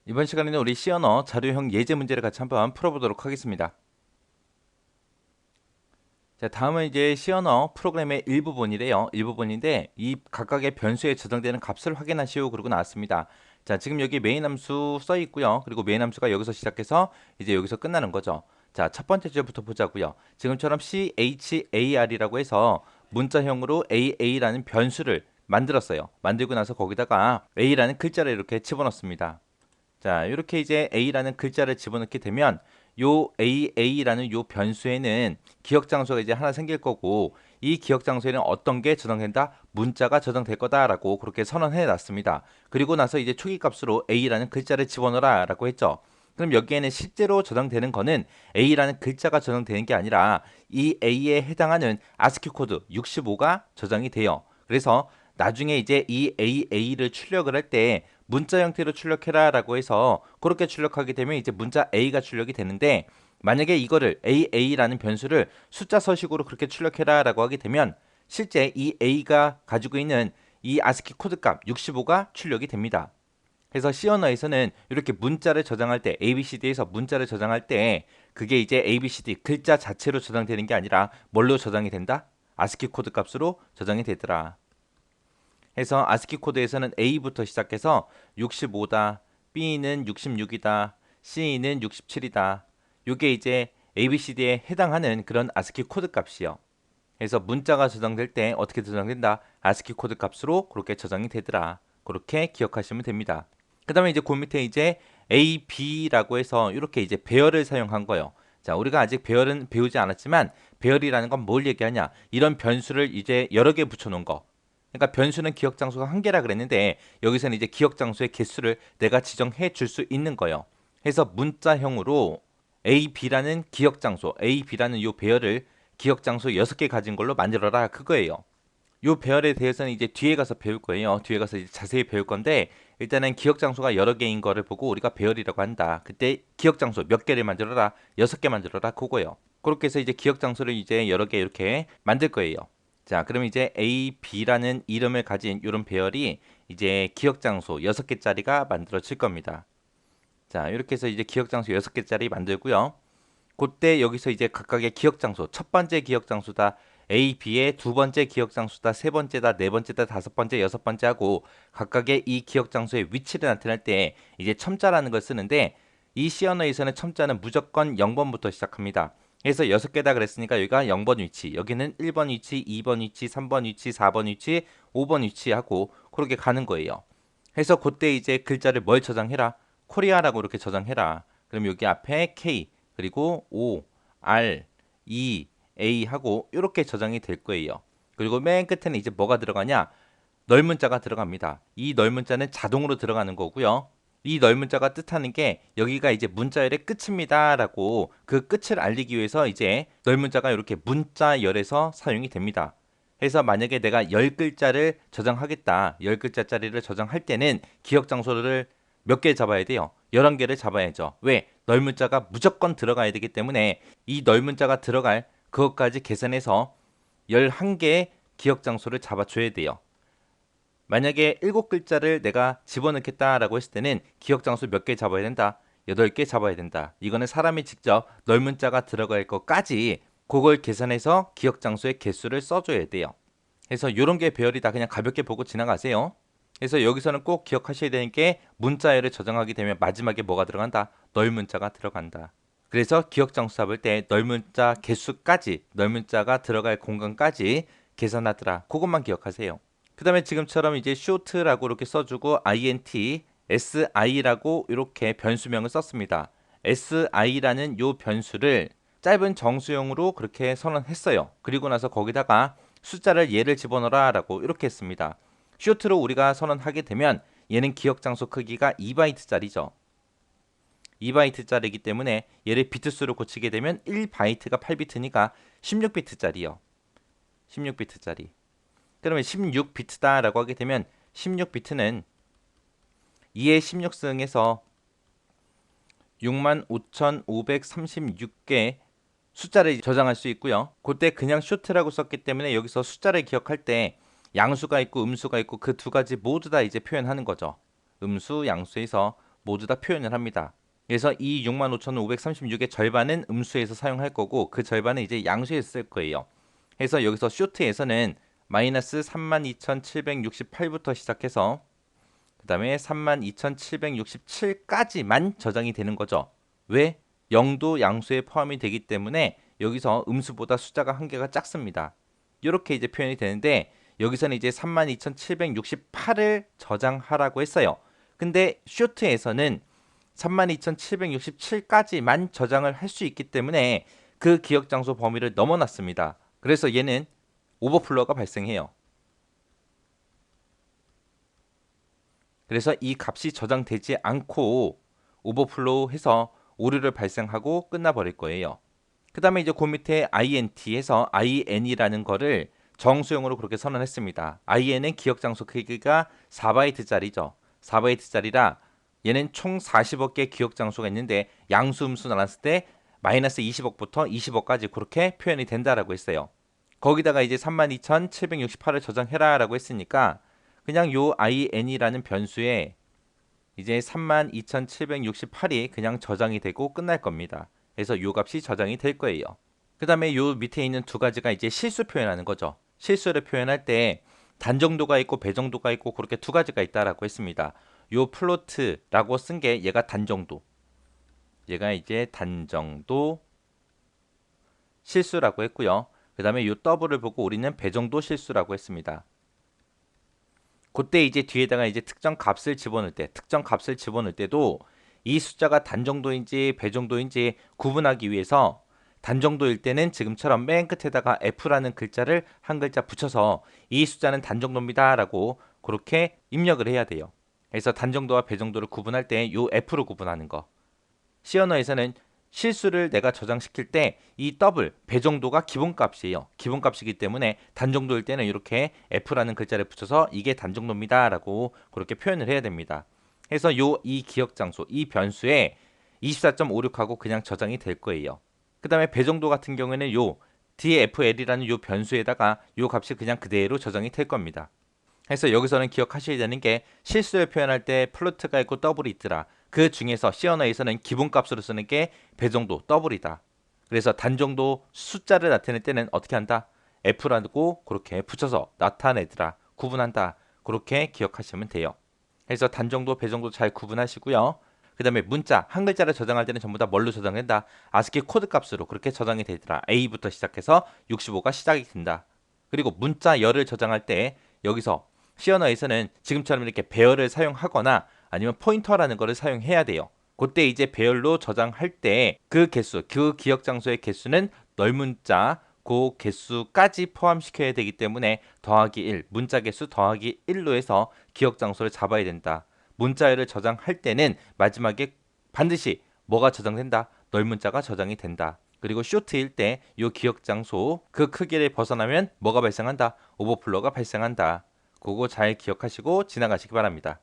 이번 시간에는 우리 C 언어 자료형 예제 문제를 같이 한번 풀어보도록 하겠습니다. 자, 다음은 이제 C 언어 프로그램의 일부분이래요. 일부분인데 이 각각의 변수에 저장되는 값을 확인하시오 그러고 나왔습니다. 자, 지금 여기 메인 함수 써 있고요. 그리고 메인 함수가 여기서 시작해서 이제 여기서 끝나는 거죠. 자, 첫 번째 주제부터 보자고요. 지금처럼 char이라고 해서 문자형으로 AA라는 변수를 만들었어요. 만들고 나서 거기다가 A라는 글자를 이렇게 집어넣습니다. 자, 이렇게 이제 A라는 글자를 집어넣게 되면 요 AA라는 요 변수에는 기억 장소가 이제 하나 생길 거고 이 기억 장소에는 어떤 게 저장된다? 문자가 저장될 거다라고 그렇게 선언해 놨습니다. 그리고 나서 이제 초기 값으로 A라는 글자를 집어넣어라라고 했죠. 그럼 여기에는 실제로 저장되는 거는 A라는 글자가 저장되는 게 아니라 이 A에 해당하는 아스키 코드 65가 저장이 돼요. 그래서 나중에 이제 이 AA를 출력을 할 때 문자 형태로 출력해라 라고 해서 그렇게 출력하게 되면 이제 문자 A가 출력이 되는데 만약에 이거를 AA라는 변수를 숫자 서식으로 그렇게 출력해라 라고 하게 되면 실제 이 A가 가지고 있는 이 아스키 코드 값 65가 출력이 됩니다. 그래서 C 언어에서는 이렇게 문자를 저장할 때 ABCD에서 문자를 저장할 때 그게 이제 ABCD 글자 자체로 저장되는 게 아니라 뭘로 저장이 된다? 아스키 코드 값으로 저장이 되더라. 해서 아스키 코드에서는 A부터 시작해서 65다, B는 66이다, C는 67이다. 요게 이제 ABCD에 해당하는 그런 아스키 코드 값이요. 그래서 문자가 저장될 때 어떻게 저장된다? 아스키 코드 값으로 그렇게 저장이 되더라. 그렇게 기억하시면 됩니다. 그 다음에 이제 그 밑에 이제 A, B라고 해서 이렇게 이제 배열을 사용한 거예요. 자, 우리가 아직 배열은 배우지 않았지만 배열이라는 건 뭘 얘기하냐? 이런 변수를 이제 여러 개 붙여놓은 거. 그러니까 변수는 기억 장소가 한 개라 그랬는데 여기서는 이제 기억 장소의 개수를 내가 지정해 줄 수 있는 거예요. 그래서 문자형으로 A, B라는 기억 장소, A, B라는 요 배열을 기억 장소 6개 가진 걸로 만들어라 그거예요. 요 배열에 대해서는 이제 뒤에 가서 배울 거예요. 뒤에 가서 이제 자세히 배울 건데 일단은 기억 장소가 여러 개인 거를 보고 우리가 배열이라고 한다. 그때 기억 장소 몇 개를 만들어라? 6개 만들어라 그거예요. 그렇게 해서 이제 기억 장소를 이제 여러 개 이렇게 만들 거예요. 자, 그럼 이제 A, B라는 이름을 가진 이런 배열이 이제 기억 장소 6개짜리가 만들어질 겁니다. 자, 이렇게 해서 이제 기억 장소 6개짜리 만들고요. 그때 여기서 이제 각각의 기억 장소, 첫 번째 기억 장소다 A, B의 두 번째 기억 장소다 세 번째다 네 번째다 다섯 번째 여섯 번째 하고 각각의 이 기억 장소의 위치를 나타낼 때 이제 첨자라는 걸 쓰는데 이 C 언어에서는 첨자는 무조건 0번부터 시작합니다. 그래서 6개다 그랬으니까 여기가 0번 위치, 여기는 1번 위치, 2번 위치, 3번 위치, 4번 위치, 5번 위치 하고 그렇게 가는 거예요. 그래서 그때 이제 글자를 뭘 저장해라? 코리아라고 이렇게 저장해라. 그럼 여기 앞에 K 그리고 O, R, E, A 하고 이렇게 저장이 될 거예요. 그리고 맨 끝에는 이제 뭐가 들어가냐? 넓은 자가 들어갑니다. 이 넓은 자는 자동으로 들어가는 거고요. 이 넓은 자가 뜻하는 게 여기가 이제 문자열의 끝입니다라고 그 끝을 알리기 위해서 이제 넓은 자가 이렇게 문자열에서 사용이 됩니다. 그래서 만약에 내가 10글자를 저장하겠다. 10글자짜리를 저장할 때는 기억 장소를 몇 개 잡아야 돼요? 11개를 잡아야죠. 왜? 넓은 자가 무조건 들어가야 되기 때문에 이 넓은 자가 들어갈 그것까지 계산해서 11개의 기억 장소를 잡아줘야 돼요. 만약에 7글자를 내가 집어넣겠다라고 했을 때는 기억 장소 몇 개 잡아야 된다? 8개 잡아야 된다. 이거는 사람이 직접 넓은 자가 들어갈 것까지 그걸 계산해서 기억 장소의 개수를 써줘야 돼요. 그래서 이런 게 배열이다. 그냥 가볍게 보고 지나가세요. 그래서 여기서는 꼭 기억하셔야 되는 게 문자열을 저장하게 되면 마지막에 뭐가 들어간다? 널문자가 들어간다. 그래서 기억 장수 잡을 때 널문자 개수까지, 널문자가 들어갈 공간까지 계산하더라. 그것만 기억하세요. 그 다음에 지금처럼 이제 short라고 이렇게 써주고 int, si라고 이렇게 변수명을 썼습니다. si라는 요 변수를 짧은 정수형으로 그렇게 선언했어요. 그리고 나서 거기다가 숫자를 예를 집어넣어라 라고 이렇게 했습니다. short로 우리가 선언하게 되면 얘는 기억 장소 크기가 2바이트짜리죠. 2바이트짜리이기 때문에 얘를 비트수로 고치게 되면 1바이트가 8비트니까 16비트짜리요. 16비트짜리. 그러면 16비트다라고 하게 되면 16비트는 2의 16승에서 65,536개 숫자를 저장할 수 있고요. 그때 그냥 쇼트라고 썼기 때문에 여기서 숫자를 기억할 때 양수가 있고 음수가 있고 그 두 가지 모두 다 이제 표현하는 거죠. 음수, 양수에서 모두 다 표현을 합니다. 그래서 이 65,536의 절반은 음수에서 사용할 거고 그 절반은 이제 양수에서 쓸 거예요. 그래서 여기서 쇼트에서는 마이너스 32,768부터 시작해서 그 다음에 32,767까지만 저장이 되는 거죠. 왜? 0도 양수에 포함이 되기 때문에 여기서 음수보다 숫자가 한 개가 작습니다. 이렇게 이제 표현이 되는데 여기서는 이제 32,768을 저장하라고 했어요. 근데 쇼트에서는 32,767까지만 저장을 할 수 있기 때문에 그 기억 장소 범위를 넘어놨습니다. 그래서 얘는 오버플로가 발생해요. 그래서 이 값이 저장되지 않고 오버플로우해서 오류를 발생하고 끝나버릴 거예요. 그 다음에 이제 그 밑에 int에서 in이라는 거를 정수용으로 그렇게 선언했습니다. in은 기억 장소 크기가 4바이트짜리죠. 4바이트짜리라 얘는 총 40억 개 기억 장소가 있는데 양수 음수 나눴을 때 마이너스 20억부터 20억까지 그렇게 표현이 된다라고 했어요. 거기다가 이제 32,768을 저장해라 라고 했으니까 그냥 요 in이라는 변수에 이제 32,768이 그냥 저장이 되고 끝날 겁니다. 그래서 요 값이 저장이 될 거예요. 그 다음에 요 밑에 있는 두 가지가 이제 실수 표현하는 거죠. 실수를 표현할 때 단정도가 있고 배정도가 있고 그렇게 두 가지가 있다라고 했습니다. 요 플로트라고 쓴 게 얘가 단정도. 얘가 이제 단정도 실수라고 했고요. 그 다음에 요 더블을 보고 우리는 배정도 실수라고 했습니다. 그때 이제 뒤에다가 이제 특정 값을 집어넣을 때도 이 숫자가 단정도인지 배정도인지 구분하기 위해서 단정도일 때는 지금처럼 맨 끝에다가 F라는 글자를 한 글자 붙여서 이 숫자는 단정도입니다라고 그렇게 입력을 해야 돼요. 그래서 단정도와 배정도를 구분할 때 요 F로 구분하는 거. C 언어에서는 실수를 내가 저장시킬 때 이 더블 배정도가 기본값이에요. 기본값이기 때문에 단정도일 때는 이렇게 F라는 글자를 붙여서 이게 단정도입니다 라고 그렇게 표현을 해야 됩니다. 그래서 이 기억 장소, 이 변수에 24.56하고 그냥 저장이 될 거예요. 그 다음에 배정도 같은 경우에는 요 DFL이라는 요 변수에다가 요 값이 그냥 그대로 저장이 될 겁니다. 그래서 여기서는 기억하셔야 되는 게 실수를 표현할 때 플로트가 있고 더블이 있더라. 그 중에서 C 언어에서는 기본값으로 쓰는 게 배정도 더블이다. 그래서 단정도 숫자를 나타낼 때는 어떻게 한다? F라고 그렇게 붙여서 나타내더라. 구분한다. 그렇게 기억하시면 돼요. 그래서 단정도, 배정도 잘 구분하시고요. 그 다음에 문자, 한 글자를 저장할 때는 전부 다 뭘로 저장된다? 아스키 코드 값으로 그렇게 저장이 되더라. A부터 시작해서 65가 시작이 된다. 그리고 문자 열을 저장할 때 여기서 C 언어에서는 지금처럼 이렇게 배열을 사용하거나 아니면 포인터라는 거를 사용해야 돼요. 그때 이제 배열로 저장할 때 그 개수, 그 기억 장소의 개수는 널문자 그 개수까지 포함시켜야 되기 때문에 더하기 1, 문자 개수 더하기 1로 해서 기억 장소를 잡아야 된다. 문자열을 저장할 때는 마지막에 반드시 뭐가 저장된다? 널문자가 저장이 된다. 그리고 쇼트일 때 이 기억 장소 그 크기를 벗어나면 뭐가 발생한다? 오버플로가 발생한다. 그거 잘 기억하시고 지나가시기 바랍니다.